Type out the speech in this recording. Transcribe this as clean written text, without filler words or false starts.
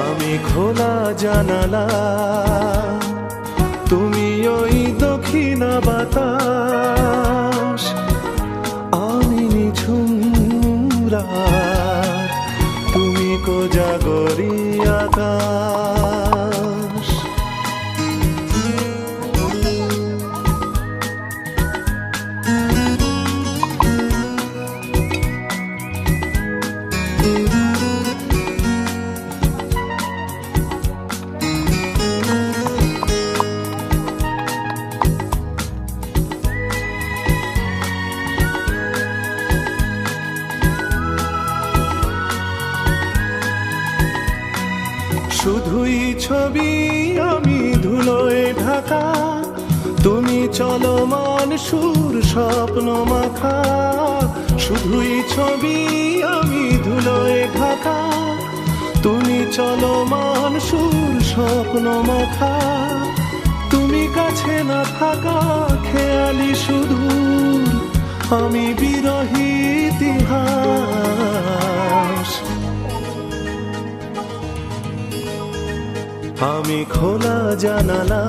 আমি খোলা জানালা, তুমি ওই দক্ষিণা বাতাস, আমি নিঝুম রাত, তুমি কোজাগরি আকাশ। শুধুই ছবি আমি ধুলোয় ঢাকা, তুমি চলমান সুর স্বপ্ন মাখা। শুধুই ছবি আমি ধুলোয় ঢাকা, তুমি চলমান সুর স্বপ্ন মাখা। তুমি কাছে না থাকা খেয়ালি সুদূর, আমি বিরহী ইতিহাস। আমি খোলা জানালা,